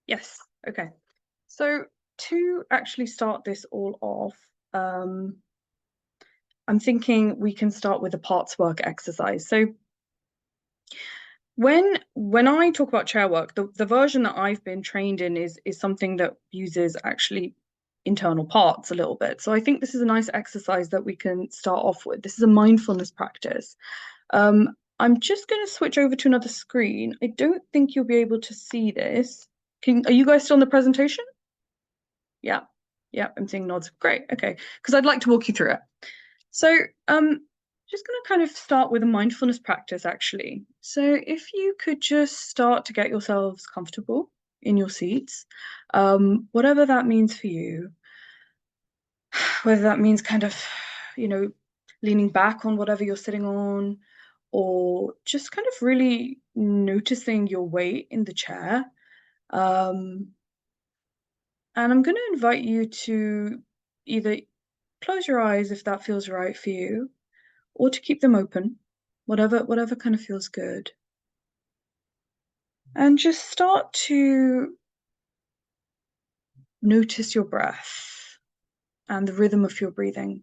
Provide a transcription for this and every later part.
Yes. Okay. So to actually start this all off, I'm thinking we can start with a parts work exercise. So when I talk about chair work, the version that I've been trained in is something that uses actually internal parts a little bit. So I think this is a nice exercise that we can start off with. This is a mindfulness practice. I'm just going to switch over to another screen. I don't think you'll be able to see this. Are you guys still on the presentation? Yeah. Yeah, I'm seeing nods. Great. Okay. Because I'd like to walk you through it. So, just going to kind of start with a mindfulness practice, actually. So, if you could just start to get yourselves comfortable in your seats, whatever that means for you, whether that means kind of, you know, leaning back on whatever you're sitting on, or just kind of really noticing your weight in the chair. Um, and I'm going to invite you to either close your eyes if that feels right for you, or to keep them open, whatever kind of feels good. And just start to notice your breath and the rhythm of your breathing.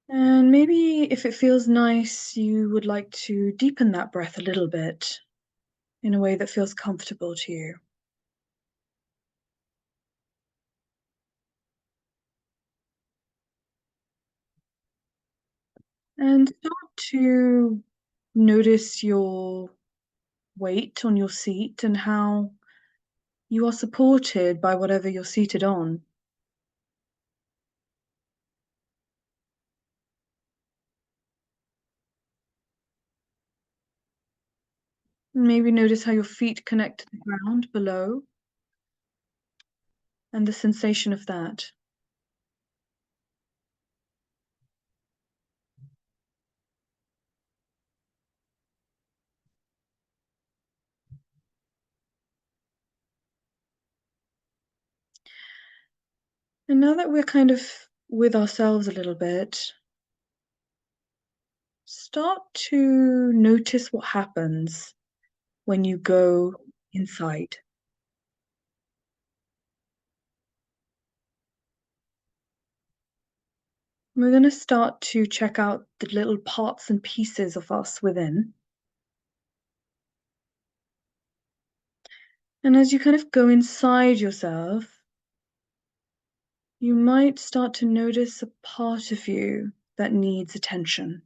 And maybe if it feels nice, you would like to deepen that breath a little bit in a way that feels comfortable to you. And start to notice your weight on your seat and how you are supported by whatever you're seated on. Maybe notice how your feet connect to the ground below and the sensation of that. And now that we're kind of with ourselves a little bit, start to notice what happens when you go inside. We're going to start to check out the little parts and pieces of us within. And as you kind of go inside yourself, you might start to notice a part of you that needs attention.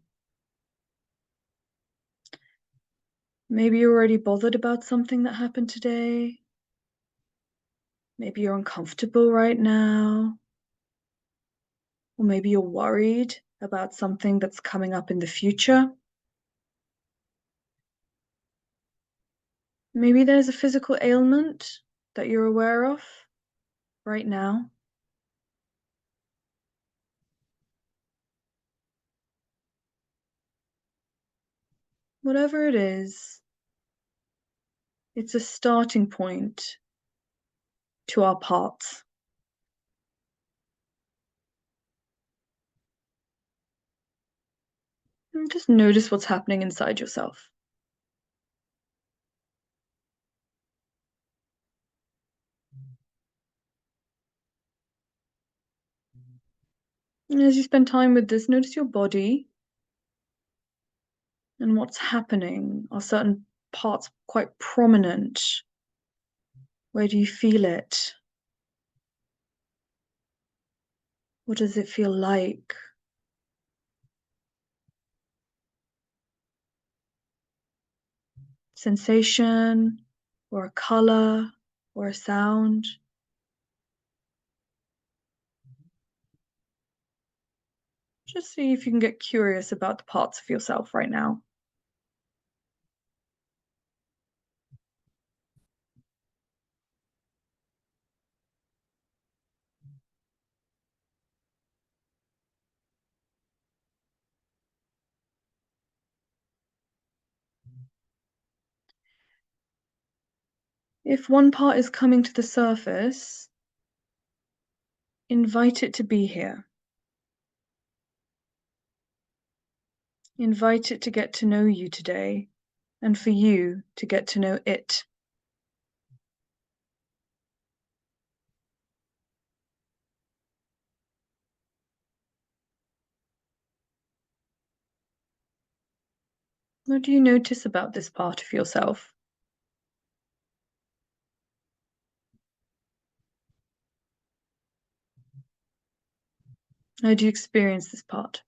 Maybe you're already bothered about something that happened today. Maybe you're uncomfortable right now. Or maybe you're worried about something that's coming up in the future. Maybe there's a physical ailment that you're aware of right now. Whatever it is, it's a starting point to our parts. And just notice what's happening inside yourself. And as you spend time with this, notice your body and what's happening. Are certain parts quite prominent? Where do you feel it? What does it feel like? Sensation, or a color, or a sound? Just see if you can get curious about the parts of yourself right now. If one part is coming to the surface, invite it to be here. Invite it to get to know you today, and for you to get to know it. What do you notice about this part of yourself? How do you experience this part?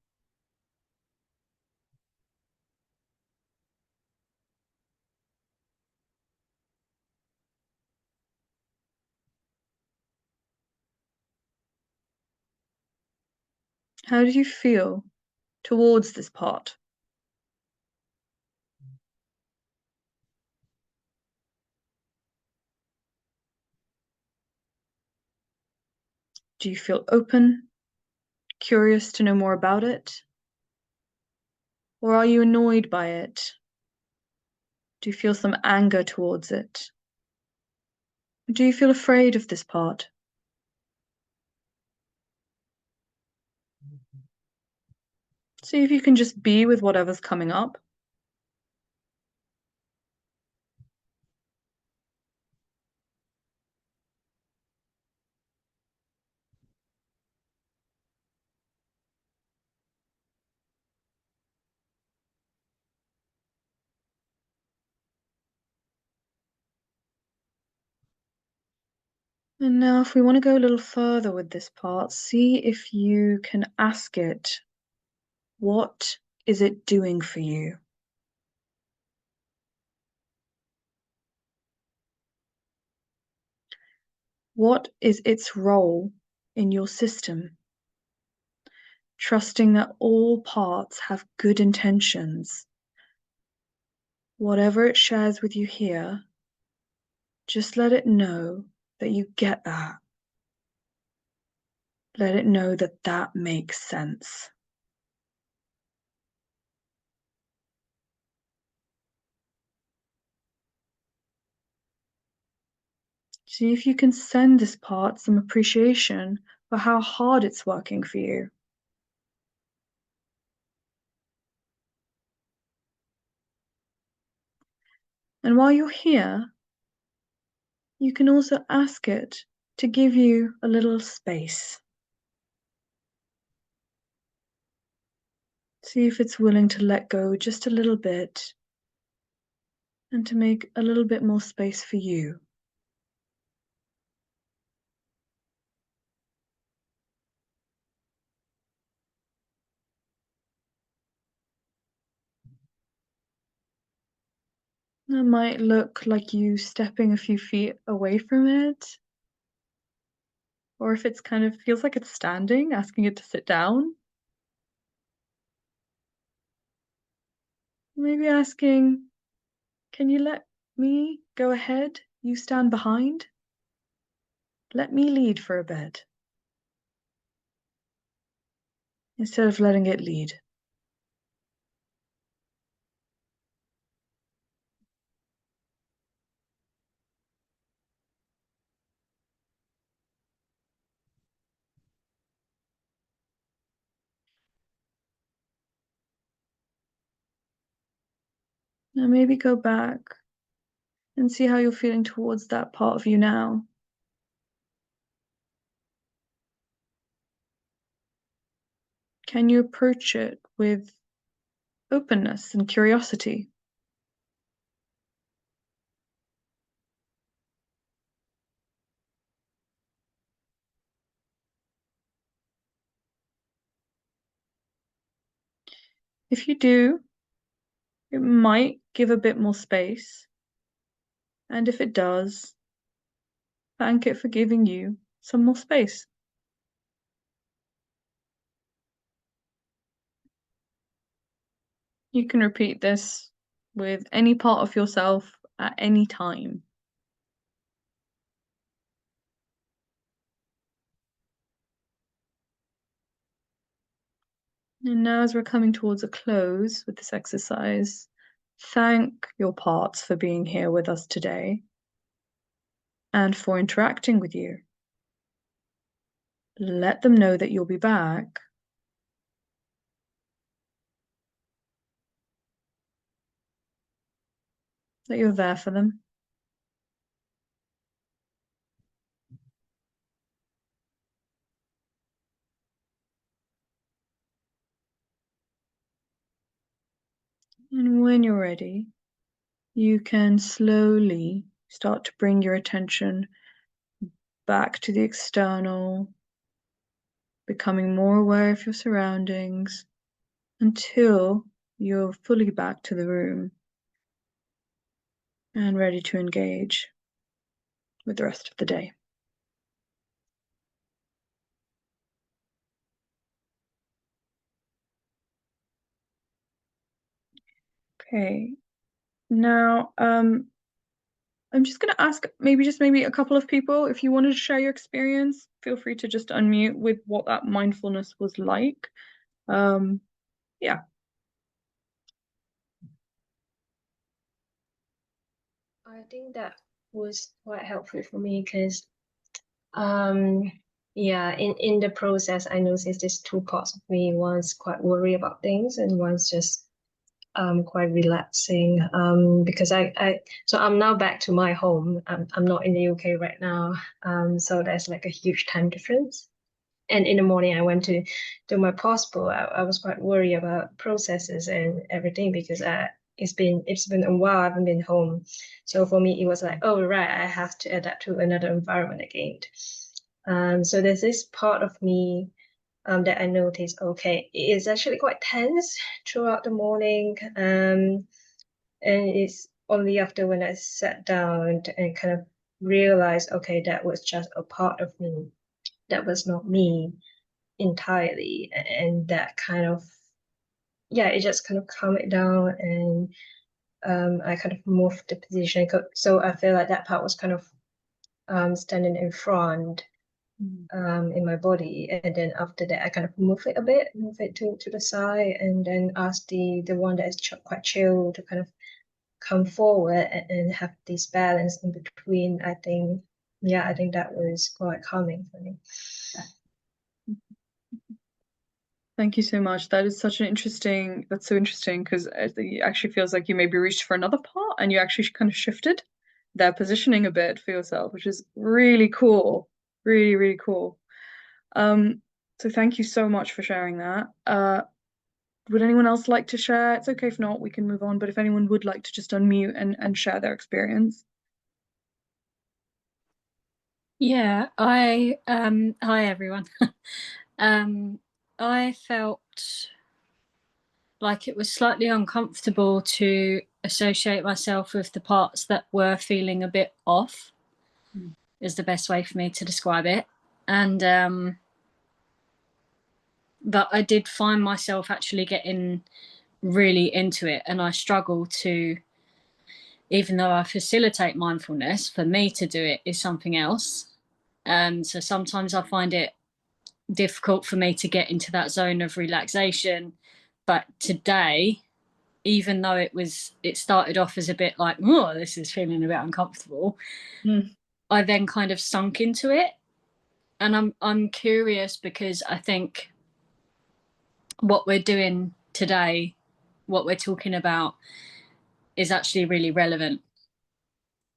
How do you feel towards this part? Do you feel open, curious to know more about it? Or are you annoyed by it? Do you feel some anger towards it? Do you feel afraid of this part? See if you can just be with whatever's coming up. And now, if we want to go a little further with this part, see if you can ask it, what is it doing for you? What is its role in your system? Trusting that all parts have good intentions. Whatever it shares with you here, just let it know that you get that. Let it know that that makes sense. See if you can send this part some appreciation for how hard it's working for you. And while you're here, you can also ask it to give you a little space. See if it's willing to let go just a little bit and to make a little bit more space for you. That might look like you stepping a few feet away from it, or if it's kind of feels like it's standing, asking it to sit down. Maybe asking, can you let me go ahead? You stand behind? Let me lead for a bit, instead of letting it lead. Now maybe go back and see how you're feeling towards that part of you now. Can you approach it with openness and curiosity? If you do, it might give a bit more space. And if it does, thank it for giving you some more space. You can repeat this with any part of yourself at any time. And now, as we're coming towards a close with this exercise, thank your parts for being here with us today and for interacting with you. Let them know that you'll be back that you're there for them. And when you're ready, you can slowly start to bring your attention back to the external, becoming more aware of your surroundings until you're fully back to the room and ready to engage with the rest of the day. Okay, now I'm just going to ask maybe a couple of people, if you wanted to share your experience, feel free to just unmute with what that mindfulness was like. Yeah. I think that was quite helpful for me because yeah, in the process I noticed there's two parts of me. One's quite worried about things and one's just quite relaxing. Because so I'm now back to my home. I'm not in the UK right now. So there's like a huge time difference. And in the morning I went to do my passport. I was quite worried about processes and everything because it's been a while I haven't been home. So for me it was like, oh right, I have to adapt to another environment again. So there's this part of me that I noticed, okay, it is actually quite tense throughout the morning. And it's only after when I sat down and kind of realized, okay, that was just a part of me. That was not me entirely. And that kind of, yeah, it just kind of calmed it down and I kind of moved the position. So I feel like that part was kind of standing in front in my body, and then after that I kind of move it a bit, move it to the side, and then ask the one that is quite chill to kind of come forward and have this balance in between. I think, yeah, I think that was quite calming for me. Thank you so much. That is such an interesting, that's so interesting because it actually feels like you maybe reached for another part and you actually kind of shifted their positioning a bit for yourself, which is really cool. Really, really cool. So thank you so much for sharing that. Would anyone else like to share? It's okay if not, we can move on, but if anyone would like to just unmute and share their experience. Yeah, hi everyone. I felt like it was slightly uncomfortable to associate myself with the parts that were feeling a bit off, is the best way for me to describe it. And but I did find myself actually getting really into it, and I struggle to, even though I facilitate mindfulness, for me to do it is something else. So sometimes I find it difficult for me to get into that zone of relaxation. But today, even though it started off as a bit like, oh, this is feeling a bit uncomfortable, I then kind of sunk into it. And I'm curious because I think what we're doing today, what we're talking about, is actually really relevant.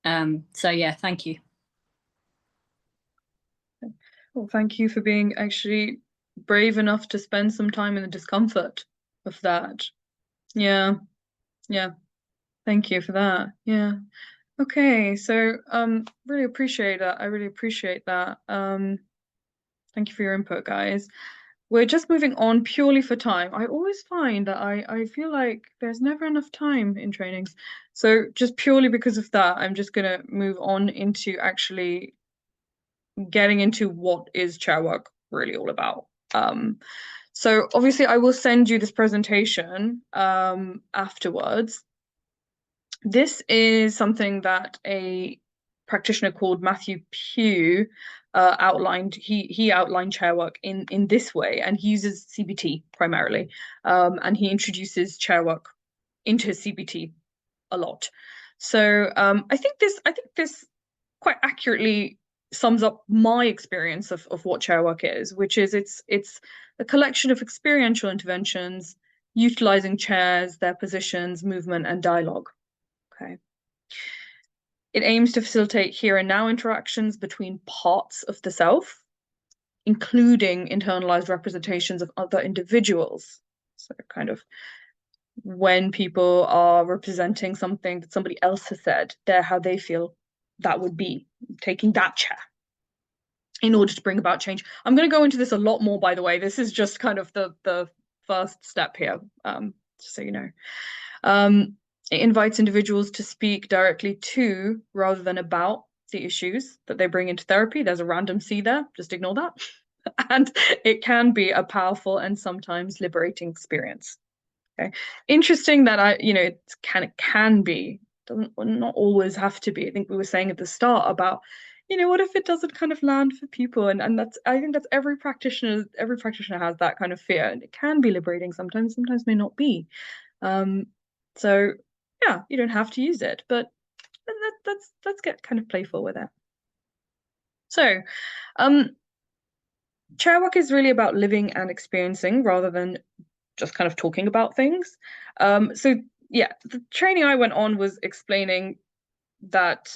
So yeah, thank you. Well, thank you for being actually brave enough to spend some time in the discomfort of that. Yeah, yeah. Thank you for that. Yeah. Okay, so really appreciate that. I really appreciate that. Thank you for your input, guys. We're just moving on purely for time. I always find that I feel like there's never enough time in trainings. So just purely because of that, I'm just gonna move on into actually getting into what is chair work really all about. So obviously I will send you this presentation afterwards. This is something that a practitioner called Matthew Pugh outlined. He outlined chair work in this way, and he uses CBT primarily, and he introduces chair work into his CBT a lot. So I think this quite accurately sums up my experience of what chair work is, which is it's a collection of experiential interventions utilizing chairs, their positions, movement, and dialogue. Okay. It aims to facilitate here and now interactions between parts of the self, including internalized representations of other individuals. So kind of when people are representing something that somebody else has said, they're how they feel that would be, taking that chair in order to bring about change. I'm going to go into this a lot more, by the way. This is just kind of the first step here, just so you know. It invites individuals to speak directly to rather than about the issues that they bring into therapy. There's a random C there, just ignore that. And it can be a powerful and sometimes liberating experience. Okay, interesting that it can be, doesn't not always have to be. I think we were saying at the start about, what if it doesn't kind of land for people, and that's, I think that's every practitioner has that kind of fear, and it can be liberating sometimes may not be. So yeah, you don't have to use it, but let's get kind of playful with it. So chair work is really about living and experiencing rather than just kind of talking about things. So yeah, the training I went on was explaining that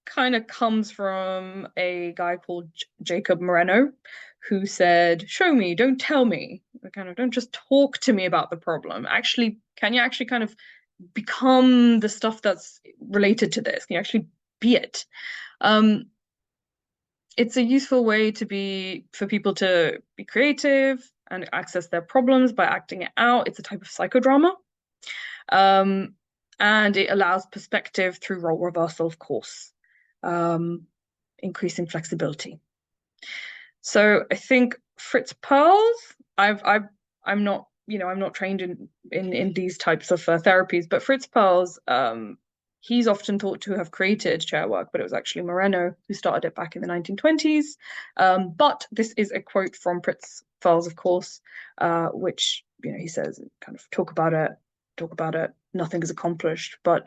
kind of comes from a guy called Jacob Moreno, who said, show me, don't tell me. Kind of, don't just talk to me about the problem. Actually, can you actually kind of become the stuff that's related to this? Can you actually be it? It's a useful way for people to be creative and access their problems by acting it out. It's a type of psychodrama. And it allows perspective through role reversal, of course, increasing flexibility. So I think Fritz Perls, I'm not trained in these types of therapies, but Fritz Perls, he's often thought to have created chair work, but it was actually Moreno who started it back in the 1920s. But this is a quote from Fritz Perls, of course, which he says, kind of talk about it, nothing is accomplished, but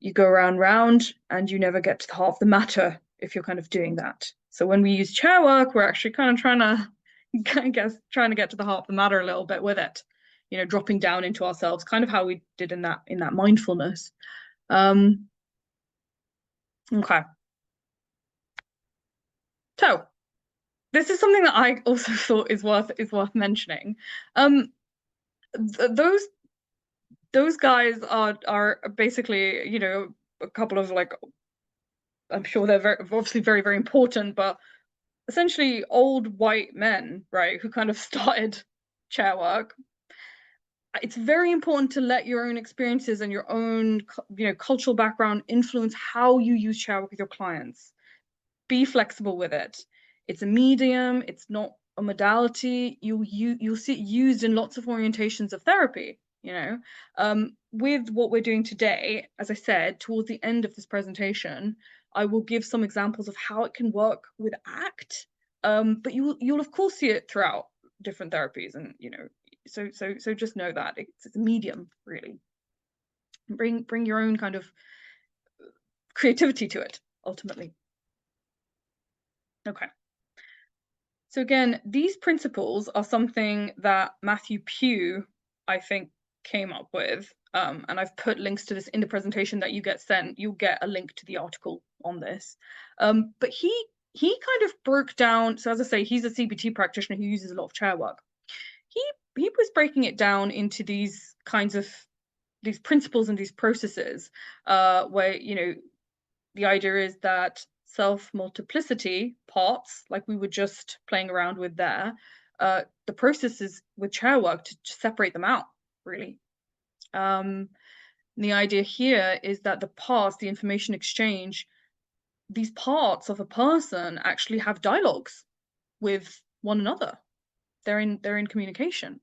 you go round and you never get to the heart of the matter if you're kind of doing that. So when we use chair work, we're actually kind of trying to get to the heart of the matter a little bit with it, dropping down into ourselves, kind of how we did in that mindfulness. Okay. So this is something that I also thought is worth mentioning. Those guys are basically, a couple of, like, I'm sure they're obviously very, very important, but essentially old white men, right, who kind of started chair work. It's very important to let your own experiences and your own, cultural background influence how you use chair work with your clients. Be flexible with it. It's a medium. It's not a modality. You'll see it used in lots of orientations of therapy. With what we're doing today, as I said, towards the end of this presentation, I will give some examples of how it can work with ACT, but you'll of course see it throughout different therapies, and so just know that it's a medium, really. Bring your own kind of creativity to it, ultimately. Okay. So again, these principles are something that Matthew Pugh, I think, came up with. And I've put links to this in the presentation that you get sent. You'll get a link to the article on this. But he kind of broke down, so as I say, he's a CBT practitioner who uses a lot of chair work. He was breaking it down into these kinds of these principles and these processes, where the idea is that self-multiplicity parts, like we were just playing around with there, the process is with chair work to separate them out, really. The idea here is that the information exchange, these parts of a person actually have dialogues with one another. They're in communication.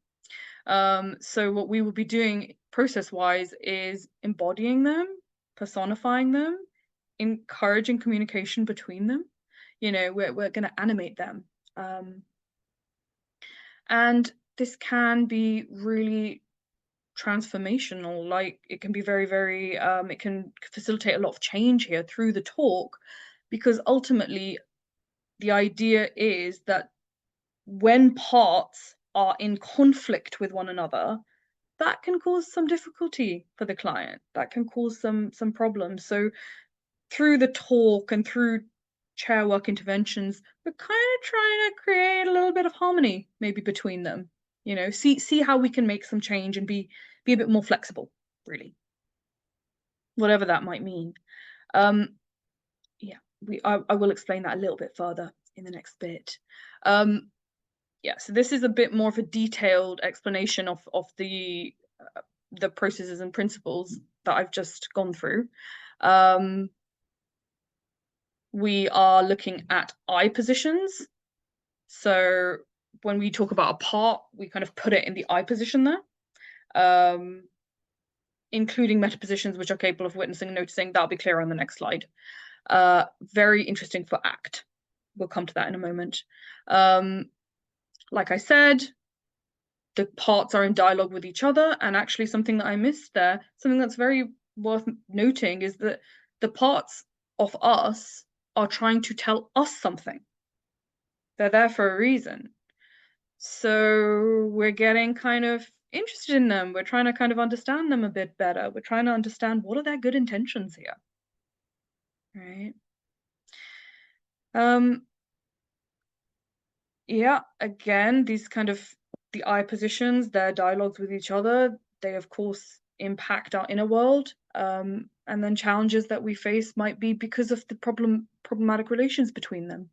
So what we will be doing process-wise is embodying them, personifying them, encouraging communication between them. We're going to animate them. And this can be really transformational. Like, it can be very, very, it can facilitate a lot of change here through the talk, because ultimately the idea is that when parts are in conflict with one another, that can cause some difficulty for the client. That can cause some problems. So through the talk and through chair work interventions, we're kind of trying to create a little bit of harmony maybe between them. You know, see how we can make some change and be a bit more flexible, really. Whatever that might mean. Yeah, I will explain that a little bit further in the next bit. Yeah, so this is a bit more of a detailed explanation of the processes and principles that I've just gone through. We are looking at eye positions. So when we talk about a part, we kind of put it in the eye position there, including meta positions, which are capable of witnessing and noticing. That'll be clear on the next slide. Very interesting for ACT. We'll come to that in a moment. Like I said, the parts are in dialogue with each other, and actually something that I missed there, something that's very worth noting, is that the parts of us are trying to tell us something. They're there for a reason. So we're getting kind of interested in them. We're trying to kind of understand them a bit better. We're trying to understand what are their good intentions here, right? Yeah, again, these kind of the eye positions, their dialogues with each other, they of course impact our inner world. And then challenges that we face might be because of the problematic relations between them.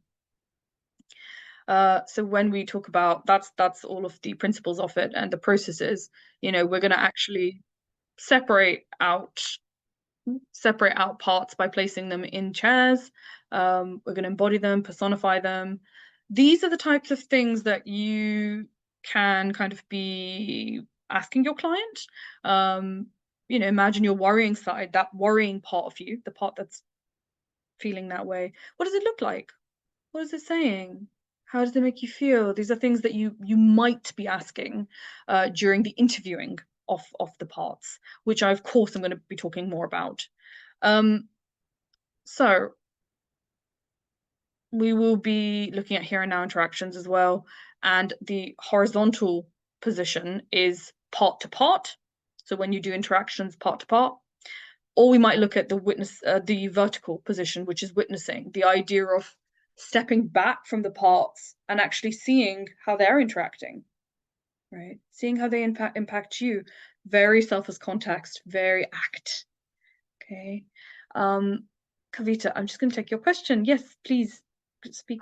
So when we talk about that's all of the principles of it and the processes, you know, we're going to actually separate out parts by placing them in chairs. We're going to embody them, personify them. These are the types of things that you can kind of be asking your client. You know, imagine your worrying side, that worrying part of you, the part that's feeling that way. What does it look like? What is it saying? How does it make you feel? These are things that you might be asking during the interviewing of the parts, which I, of course, I'm going to be talking more about. So we will be looking at here and now interactions as well. And the horizontal position is part to part. So when you do interactions part to part, or we might look at the vertical position, which is witnessing, the idea of stepping back from the parts and actually seeing how they're interacting, right? Seeing how they impact you. Very selfless context, very ACT. Okay. Kavita, I'm just going to take your question. Yes, please speak.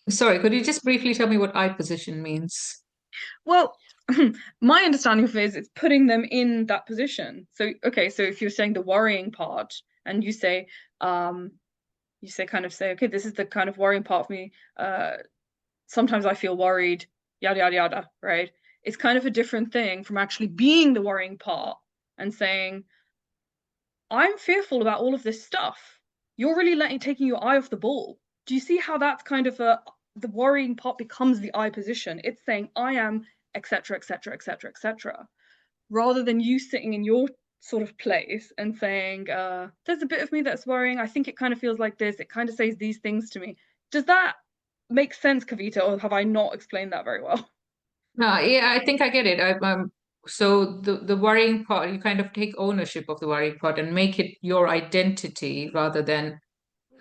Sorry, could you just briefly tell me what eye position means? Well, my understanding of it is it's putting them in that position. So, okay, so if you're saying the worrying part and you say, okay, this is the kind of worrying part of me. Sometimes I feel worried, yada, yada, yada, right? It's kind of a different thing from actually being the worrying part and saying, I'm fearful about all of this stuff. You're really taking your eye off the ball. Do you see how that's kind of the worrying part becomes the eye position? It's saying I am, etc., etc., etc., etc., rather than you sitting in your sort of place and saying, there's a bit of me that's worrying. I think it kind of feels like this. It kind of says these things to me. Does that make sense, Kavita, or have I not explained that very well? No, yeah, I think I get it. So the worrying part, you kind of take ownership of the worrying part and make it your identity rather than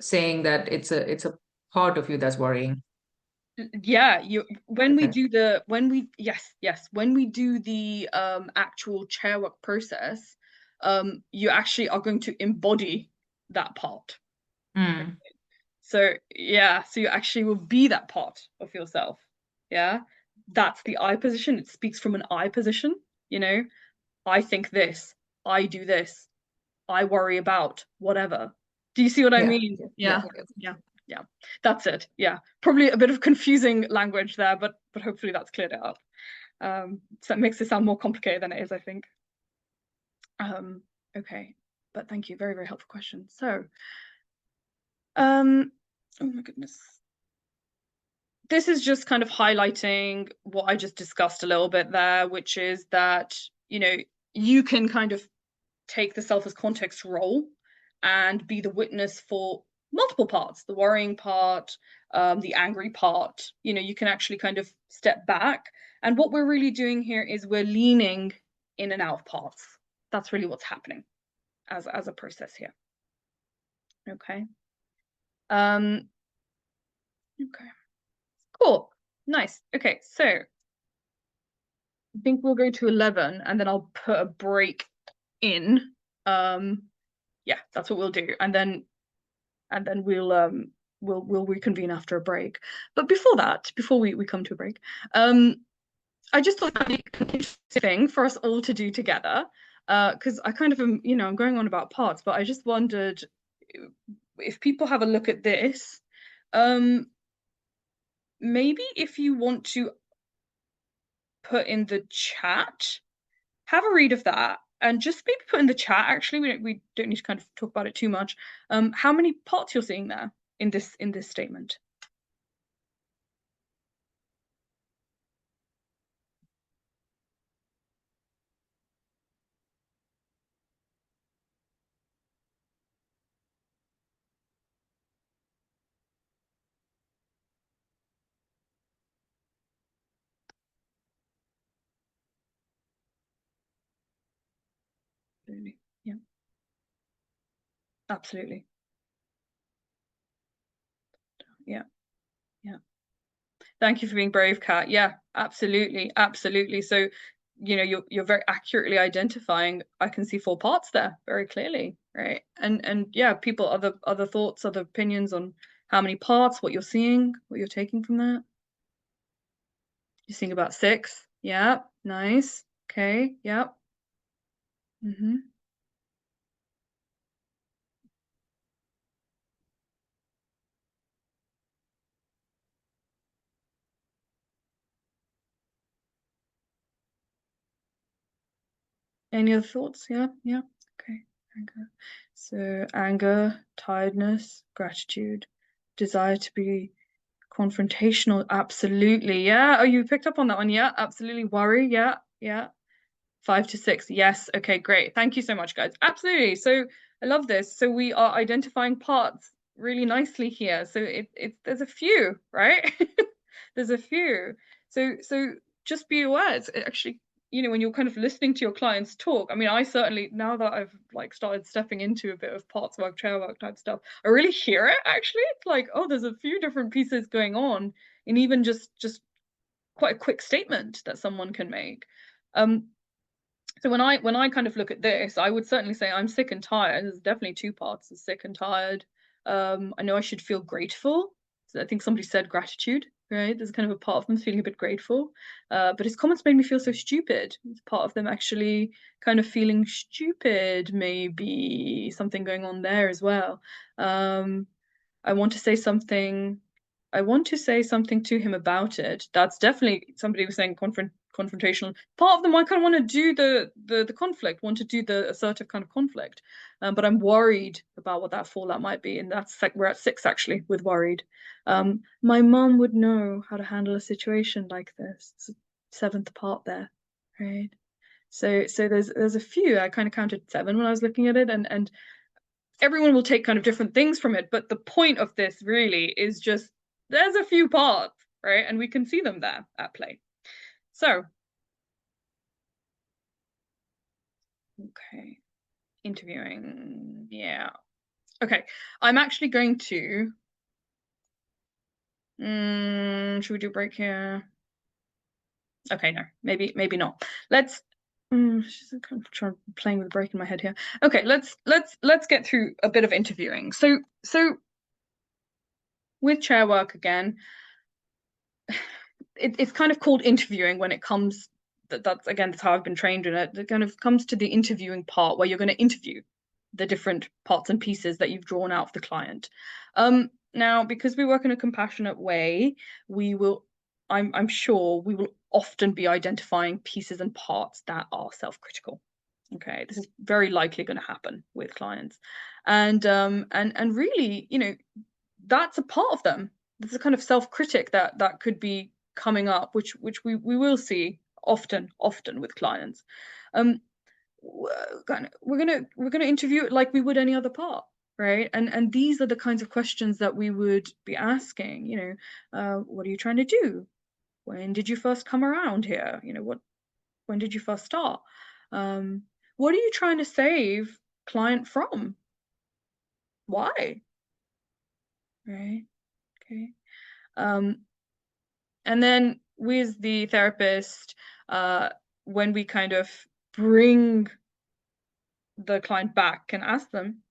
saying that it's a part of you that's worrying. Yeah, when we do the actual chair work process, you actually are going to embody that part. Mm. So yeah, so you actually will be that part of yourself. Yeah, that's the I position. It speaks from an I position. You know, I think this, I do this, I worry about whatever. Do you see what I mean? Yeah. That's it. Yeah, probably a bit of confusing language there, but hopefully that's cleared it up. So it makes it sound more complicated than it is, I think. Okay, but thank you. Very, very helpful question. So, oh my goodness. This is just kind of highlighting what I just discussed a little bit there, which is that, you know, you can kind of take the self as context role and be the witness for multiple parts, the worrying part, the angry part. You know, you can actually kind of step back. And what we're really doing here is we're leaning in and out of parts. That's really what's happening as a process here. Okay. Okay. Cool. Nice. Okay, so I think we'll go to 11 and then I'll put a break in. Yeah, that's what we'll do. And then we'll reconvene after a break. But before that, before we come to a break, I just thought that'd be an interesting thing for us all to do together. Because I kind of am, you know, I'm going on about parts, but I just wondered if people have a look at this, maybe if you want to put in the chat, have a read of that, and just maybe put in the chat, actually, we don't need to kind of talk about it too much, how many parts you're seeing there in this statement. Absolutely. Yeah. Absolutely. Yeah. Yeah. Thank you for being brave, Kat. Yeah, absolutely. Absolutely. So, you know, you're very accurately identifying. I can see 4 parts there very clearly, right? And yeah, people, other thoughts, other opinions on how many parts, what you're seeing, what you're taking from that. You're seeing about 6. Yeah, nice. Okay, yeah. Any other thoughts? Yeah, yeah. Okay, anger. So anger, tiredness, gratitude, desire to be confrontational. Absolutely. Yeah. Oh, you picked up on that one. Yeah, absolutely. Worry. Yeah, yeah. 5 to 6. Yes. Okay, great. Thank you so much, guys. Absolutely. So I love this. So we are identifying parts really nicely here. So there's a few, right? There's a few. So just be aware. It's actually, you know, when you're kind of listening to your clients talk, I mean, I certainly, now that I've like started stepping into a bit of parts work, chair work type stuff, I really hear it actually. It's like, oh, there's a few different pieces going on in even just quite a quick statement that someone can make. So when I kind of look at this, I would certainly say I'm sick and tired. There's definitely 2 parts of sick and tired. I know I should feel grateful. So I think somebody said gratitude, right? There's kind of a part of them feeling a bit grateful. But his comments made me feel so stupid. It's part of them actually kind of feeling stupid, maybe something going on there as well. I want to say something. I want to say something to him about it. That's definitely somebody was saying confrontational. Part of them, I kind of want to do the conflict, want to do the assertive kind of conflict, but I'm worried about what that fallout might be, and that's like we're at 6 actually with worried. My mum would know how to handle a situation like this. It's a 7th part there, right? So there's a few. I kind of counted 7 when I was looking at it, and everyone will take kind of different things from it, but the point of this really is just there's a few parts, right? And we can see them there at play. So, okay, interviewing, yeah. Okay, I'm actually going to, should we do a break here? Okay, no, maybe not. Let's, she's kind of playing with a break in my head here. Okay, let's get through a bit of interviewing. So with chair work again, it's kind of called interviewing when it comes, that's how I've been trained in it. It kind of comes to the interviewing part where you're going to interview the different parts and pieces that you've drawn out of the client. Now, because we work in a compassionate way, we will, I'm sure we will often be identifying pieces and parts that are self-critical. Okay, this is very likely going to happen with clients, and really, you know, that's a part of them. There's a kind of self-critic that could be coming up, which we will see often with clients. We're gonna interview it like we would any other part, right? And these are the kinds of questions that we would be asking. You know, what are you trying to do? When did you first come around here? You know, when did you first start? What are you trying to save client from? Why? Right. Okay. And then with the therapist, when we kind of bring the client back and ask them,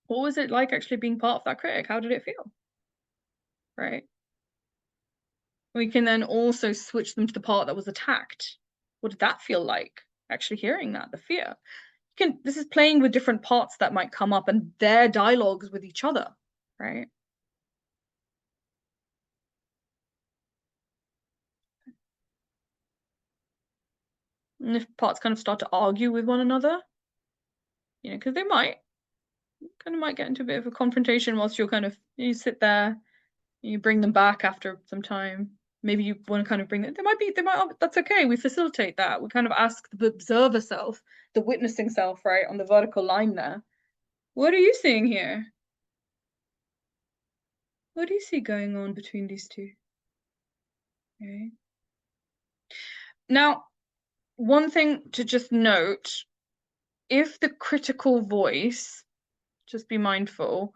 what was it like actually being part of that critic? How did it feel? Right. We can then also switch them to the part that was attacked. What did that feel like? Actually hearing that, the fear. This is playing with different parts that might come up and their dialogues with each other, right? And if parts kind of start to argue with one another, you know, because they might get into a bit of a confrontation whilst you sit there, you bring them back after some time. Maybe you want to kind of bring them. That's okay. We facilitate that. We kind of ask the observer self, the witnessing self, right, on the vertical line there. What are you seeing here? What do you see going on between these two? Okay. Now, one thing to just note, if the critical voice, just be mindful,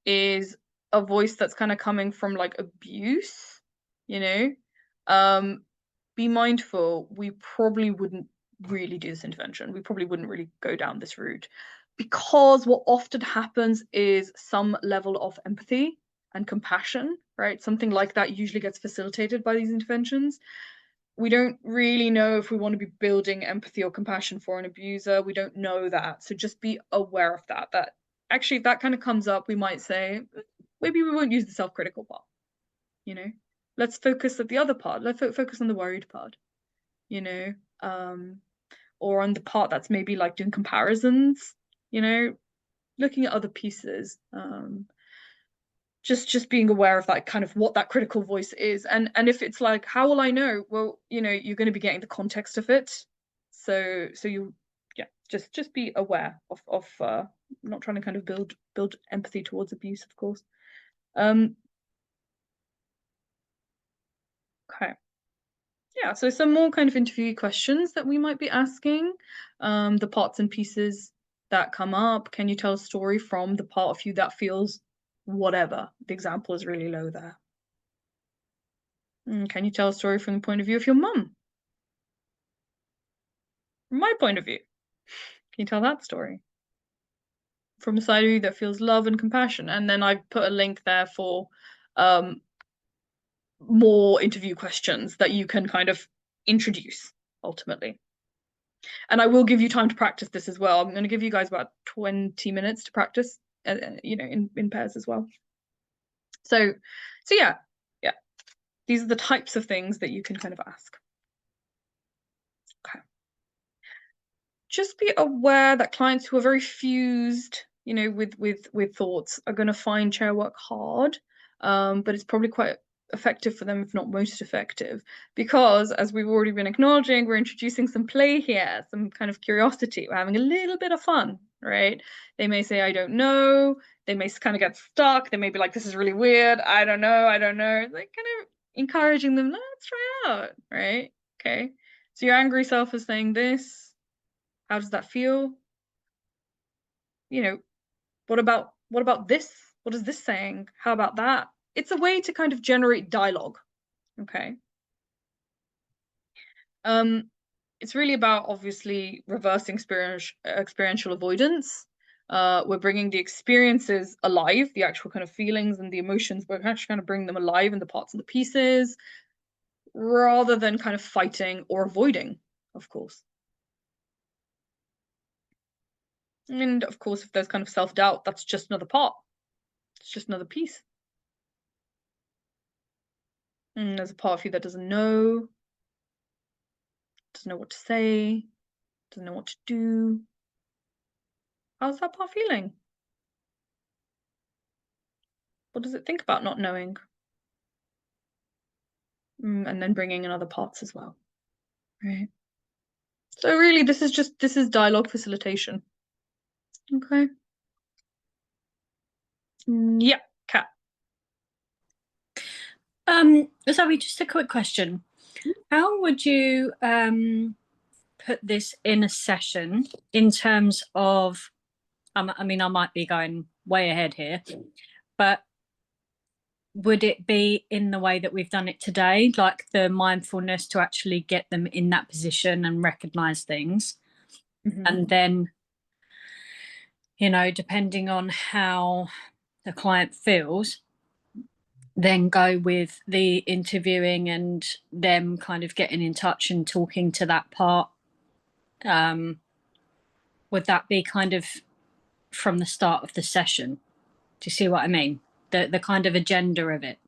is a voice that's kind of coming from like abuse, you know, be mindful, we probably wouldn't really do this intervention. We probably wouldn't really go down this route, because what often happens is some level of empathy and compassion, right? Something like that usually gets facilitated by these interventions. We don't really know if we want to be building empathy or compassion for an abuser. We don't know that. So just be aware of that. That actually, if that kind of comes up, we might say, maybe we won't use the self-critical part, you know? Let's focus at the other part. Let's focus on the worried part, you know? Or on the part that's maybe like doing comparisons, you know, looking at other pieces. Just being aware of that kind of what that critical voice is, and if it's like, how will I know? Well, you know, you're going to be getting the context of it, so you, yeah, just be aware of not trying to kind of build empathy towards abuse, of course. Okay, yeah, so some more kind of interview questions that we might be asking, the parts and pieces that come up. Can you tell a story from the part of you that feels whatever? The example is really low there. Can you tell a story from the point of view of your mum? From my point of view, can you tell that story? From a side of you that feels love and compassion. And then I've put a link there for more interview questions that you can kind of introduce ultimately. And I will give you time to practice this as well. I'm going to give you guys about 20 minutes to practice, you know, in pairs as well. So yeah. These are the types of things that you can kind of ask. Okay. Just be aware that clients who are very fused, you know, with thoughts are going to find chair work hard, but it's probably quite effective for them, if not most effective, because as we've already been acknowledging, we're introducing some play here, some kind of curiosity. We're having a little bit of fun, right? They may say, I don't know. They may kind of get stuck. They may be like, this is really weird. I don't know. Like kind of encouraging them, let's try it out, right? Okay. So your angry self is saying this. How does that feel? You know, what about this? What is this saying? How about that? It's a way to kind of generate dialogue. Okay. It's really about obviously reversing experiential avoidance. We're bringing the experiences alive, the actual kind of feelings and the emotions. We're actually kind of bring them alive in the parts and the pieces, rather than kind of fighting or avoiding, of course. And of course, if there's kind of self-doubt, that's just another part. It's just another piece. And there's a part of you that doesn't know what to say, doesn't know what to do. How's that part feeling? What does it think about not knowing? And then bringing in other parts as well, right? So really, this is dialogue facilitation. Okay. Yeah, Kat. Zoe, just a quick question. How would you put this in a session in terms of, I mean, I might be going way ahead here, but would it be in the way that we've done it today, like the mindfulness to actually get them in that position and recognize things? And then, you know, depending on how the client feels, then go with the interviewing and them kind of getting in touch and talking to that part. Would that be kind of from the start of the session? Do you see what I mean? The kind of agenda of it.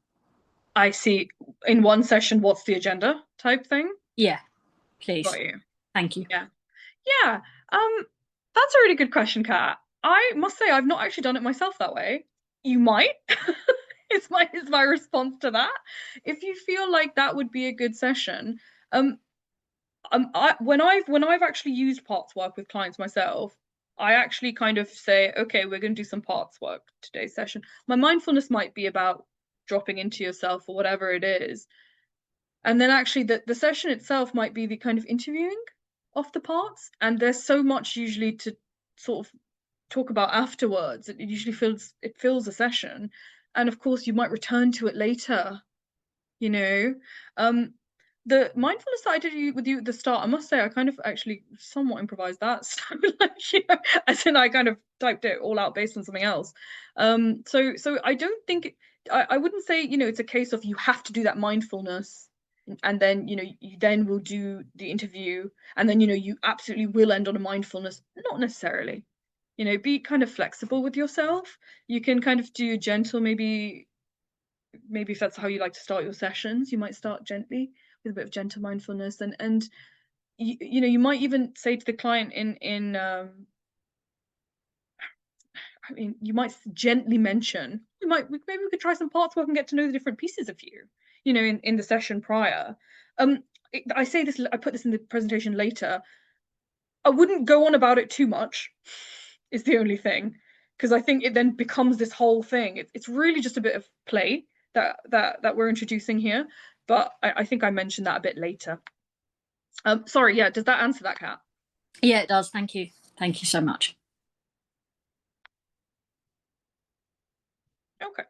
I see. In one session, what's the agenda type thing? Yeah, please. Got you. Thank you. Yeah. Yeah. That's a really good question, Kat. I must say I've not actually done it myself that way. You might. Is my response to that. If you feel like that would be a good session, when I've actually used parts work with clients myself, I actually kind of say, okay, we're going to do some parts work today's session. My mindfulness might be about dropping into yourself or whatever it is, and then actually the session itself might be the kind of interviewing of the parts, and there's so much usually to sort of talk about afterwards. It usually fills a session, and of course you might return to it later, you know. The mindfulness that I did with you at the start, I must say I kind of actually somewhat improvised that. So like, you know, as in I kind of typed it all out based on something else. So I don't think I wouldn't say, you know, it's a case of you have to do that mindfulness and then, you know, you then will do the interview and then, you know, you absolutely will end on a mindfulness. Not necessarily. You know, be kind of flexible with yourself. You can kind of do gentle, maybe if that's how you like to start your sessions, you might start gently with a bit of gentle mindfulness, and you know, you might even say to the client I mean, you might gently mention, maybe we could try some parts work and get to know the different pieces of you, you know, in the session prior. I say this, I put this in the presentation later. I wouldn't go on about it too much, is the only thing, because I think it then becomes this whole thing. It's really just a bit of play that we're introducing here, but I think I mentioned that a bit later. Sorry, yeah, does that answer that, Kat? Yeah, it does. Thank you. Thank you so much. Okay.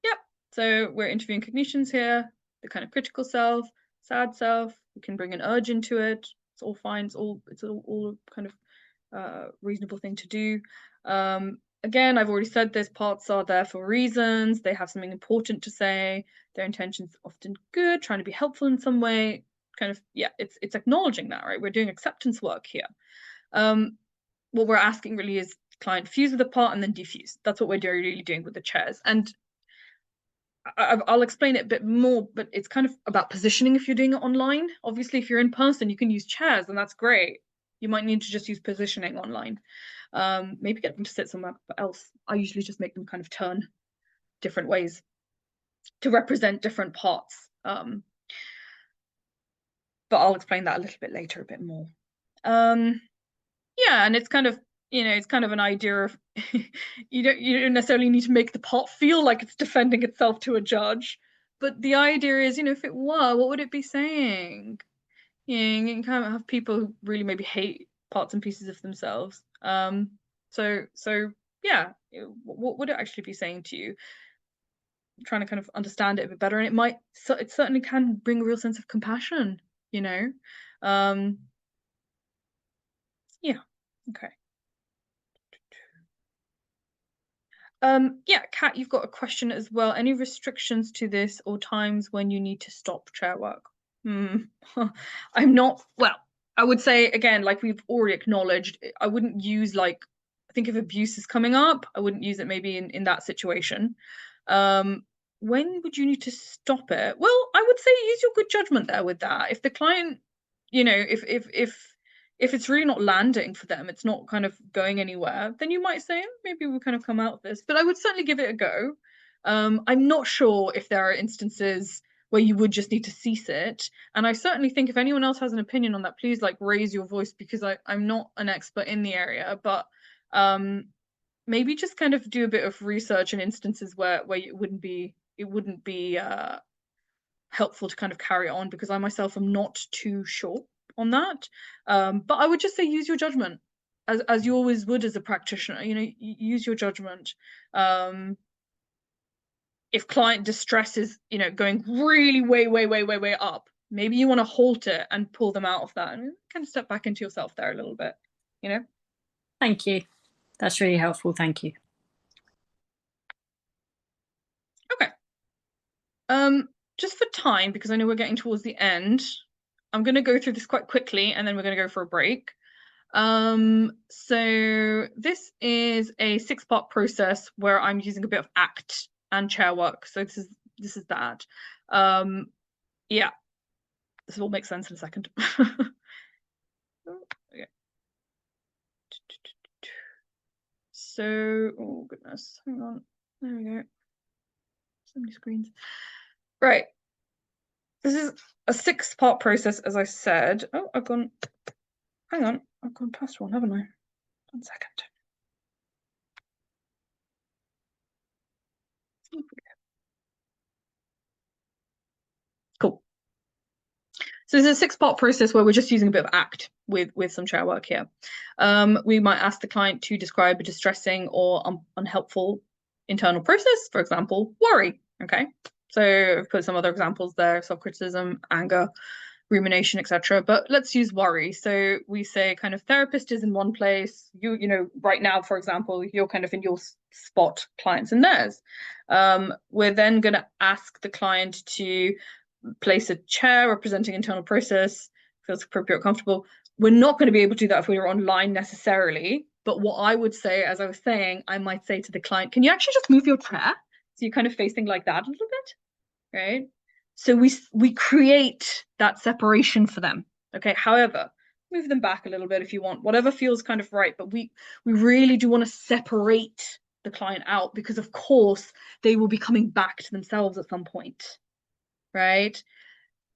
Yep. So we're interviewing cognitions here, the kind of critical self, sad self. We can bring an urge into it. It's all fine. It's all kind of reasonable thing to do. Again, I've already said this, parts are there for reasons. They have something important to say. Their intention's often good, trying to be helpful in some way. Kind of, yeah, it's acknowledging that, right? We're doing acceptance work here. What we're asking really is client fuse with the part and then defuse. That's what we're really doing with the chairs. And I'll explain it a bit more, but it's kind of about positioning if you're doing it online. Obviously, if you're in person, you can use chairs, and that's great. You might need to just use positioning online. Maybe get them to sit somewhere else. I usually just make them kind of turn different ways to represent different parts. But I'll explain that a little bit later, a bit more. Yeah, and it's kind of, you know, it's kind of an idea of you don't necessarily need to make the part feel like it's defending itself to a judge, but the idea is, you know, if it were, what would it be saying? You know, you can kind of have people who really maybe hate parts and pieces of themselves. So yeah, what would it actually be saying to you? Trying to kind of understand it a bit better, and it certainly can bring a real sense of compassion, you know. Yeah, okay. Yeah, Kat, you've got a question as well. Any restrictions to this or times when you need to stop chair work? I'm not, well, I would say again, like we've already acknowledged, I wouldn't use, like, I think if abuse is coming up, I wouldn't use it maybe in that situation. When would you need to stop it? Well, I would say use your good judgment there with that. If the client, you know, if it's really not landing for them, it's not kind of going anywhere, then you might say, maybe we'll kind of come out of this. But I would certainly give it a go. I'm not sure if there are instances where you would just need to cease it. And I certainly think if anyone else has an opinion on that, please like raise your voice, because I'm not an expert in the area, but maybe just kind of do a bit of research in instances where it wouldn't be helpful to kind of carry on, because I myself am not too sure on that. But I would just say use your judgment, as you always would as a practitioner. You know, use your judgment. If client distress is, you know, going really way up, maybe you want to halt it and pull them out of that and kind of step back into yourself there a little bit, you know. Thank you. That's really helpful. Thank you. Okay. Just for time, because I know we're getting towards the end, I'm going to go through this quite quickly and then we're going to go for a break. So this is a 6-part process where I'm using a bit of ACT and chair work. So this is that. Yeah, this will make sense in a second. Okay. So, oh goodness, hang on. There we go. So many screens. Right. This is a 6-part process, as I said. Oh, hang on, I've gone past one, haven't I? 1 second. Cool. So this is a 6-part process where we're just using a bit of ACT with some chair work here. We might ask the client to describe a distressing or unhelpful internal process, for example, worry. Okay, so I've put some other examples there: self-criticism, anger, rumination, etc. But let's use worry. So we say kind of therapist is in one place. You know, right now, for example, you're kind of in your spot, clients in theirs. We're then going to ask the client to place a chair representing internal process, feels appropriate, comfortable. We're not going to be able to do that if we were online necessarily. But what I would say, as I was saying, I might say to the client, can you actually just move your chair? So you're kind of facing like that a little bit, right? So we create that separation for them. Okay, however, move them back a little bit if you want, whatever feels kind of right. But we really do want to separate the client out, because of course they will be coming back to themselves at some point, right?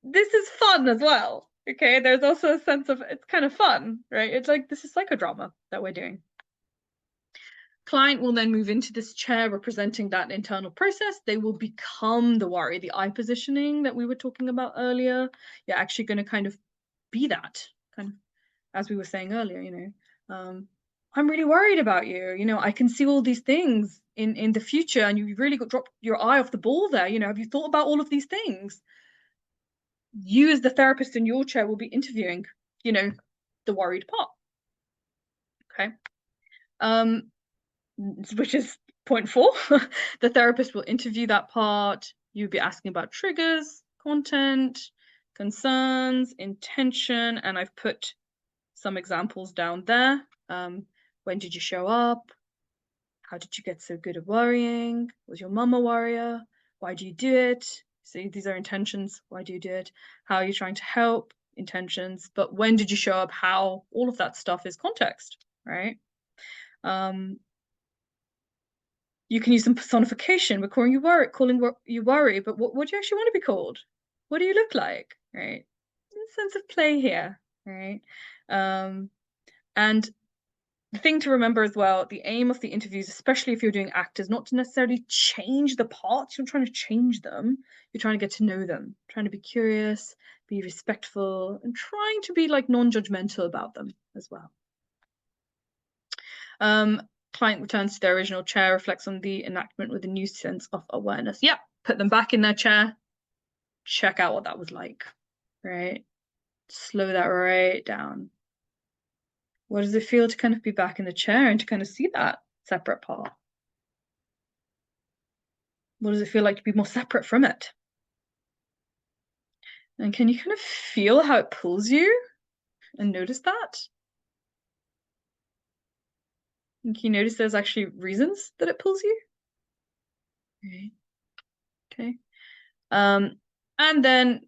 This is fun as well. Okay, there's also a sense of it's kind of fun, right? It's like this is psychodrama that we're doing. Client will then move into this chair representing that internal process. They will become the worry, the eye positioning that we were talking about earlier. You're actually going to kind of be that, kind of, as we were saying earlier, you know, I'm really worried about you. You know, I can see all these things in the future, and you really got dropped your eye off the ball there. You know, have you thought about all of these things? You as the therapist in your chair will be interviewing, you know, the worried part. Okay. Which is point 4. The therapist will interview that part. You'll be asking about triggers, content, concerns, intention, and I've put some examples down there. When did you show up? How did you get so good at worrying? Was your mum a worrier? Why do you do it? See, these are intentions. Why do you do it? How are you trying to help? Intentions. But when did you show up? How? All of that stuff is context, right? You can use some personification. We're calling you worry, but what do you actually want to be called? What do you look like, right? A sense of play here, right? And the thing to remember as well, the aim of the interviews, especially if you're doing ACT, is not to necessarily change the parts. You're not trying to change them. You're trying to get to know them, trying to be curious, be respectful, and trying to be like non-judgmental about them as well. Client returns to their original chair, reflects on the enactment with a new sense of awareness. Yeah, put them back in their chair. Check out what that was like, right? Slow that right down. What does it feel to kind of be back in the chair and to kind of see that separate part? What does it feel like to be more separate from it? And can you kind of feel how it pulls you and notice that? And can you notice there's actually reasons that it pulls you? Okay. And then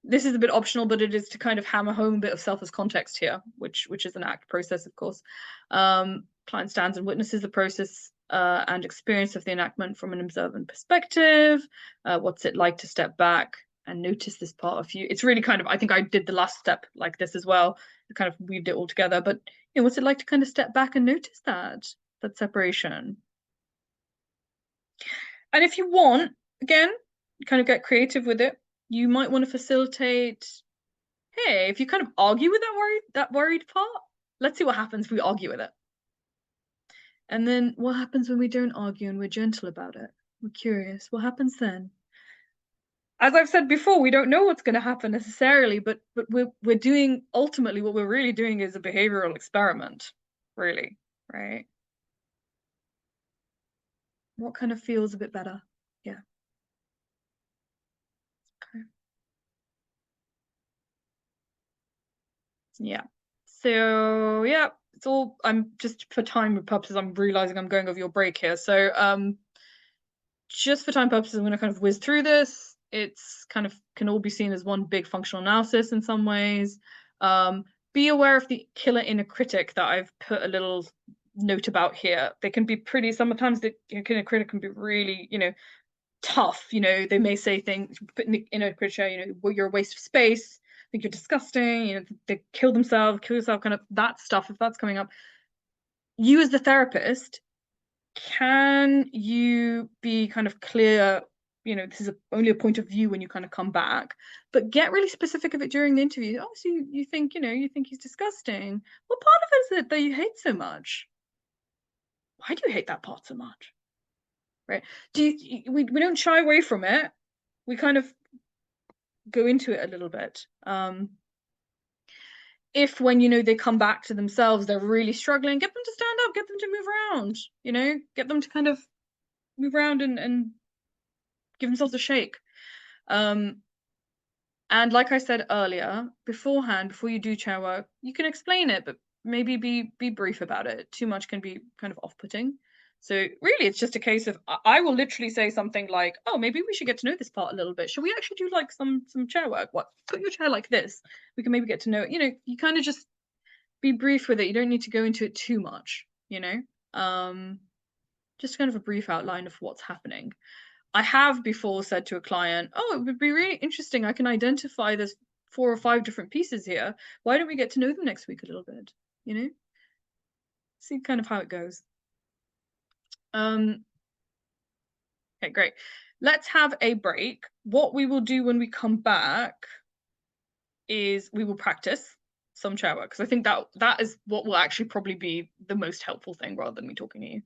this is a bit optional, but it is to kind of hammer home a bit of self as context here, which is an ACT process, of course. Client stands and witnesses the process and experience of the enactment from an observant perspective. What's it like to step back and notice this part of you? It's really kind of, I think I did the last step like this as well. I kind of weaved it all together, but you know, what's it like to kind of step back and notice that separation? And if you want, again, kind of get creative with it. You might want to facilitate hey, if you kind of argue with that worried part, let's see what happens if we argue with it. And then what happens when we don't argue and we're gentle about it? We're curious. What happens then? As I've said before, we don't know what's going to happen necessarily, but we're doing, ultimately what we're really doing is a behavioral experiment, really, right? What kind of feels a bit better? Yeah. Okay. Yeah. So yeah, it's all, I'm just for time purposes, I'm realizing I'm going over your break here. So just for time purposes, I'm going to kind of whiz through this. It's kind of can all be seen as one big functional analysis in some ways. Be aware of the killer inner critic that I've put a little note about here. They can be pretty, sometimes the inner critic can be really, tough. They may say things, put in the inner critic, well, you're a waste of space, I think you're disgusting, they kill yourself, kind of that stuff. If that's coming up, you as the therapist, can you be kind of clear, this is only a point of view when you kind of come back, but get really specific of it during the interview. Oh, so you think, you think he's disgusting. What part of it is it that you hate so much? Why do you hate that part so much? Right? We don't shy away from it. We kind of go into it a little bit. If when they come back to themselves, they're really struggling, get them to stand up, get them to move around, get them to kind of move around and give themselves a shake. And like I said earlier, beforehand, before you do chair work, you can explain it, but maybe be brief about it. Too much can be kind of off-putting. So really, it's just a case of, I will literally say something like, oh, maybe we should get to know this part a little bit. Should we actually do like some chair work? What, put your chair like this. We can maybe get to know it. You kind of just be brief with it. You don't need to go into it too much, just kind of a brief outline of what's happening. I have before said to a client, oh, it would be really interesting. I can identify there's 4 or 5 different pieces here. Why don't we get to know them next week a little bit? See kind of how it goes. Okay, great. Let's have a break. What we will do when we come back is we will practice some chair work, because I think that is what will actually probably be the most helpful thing rather than me talking to you.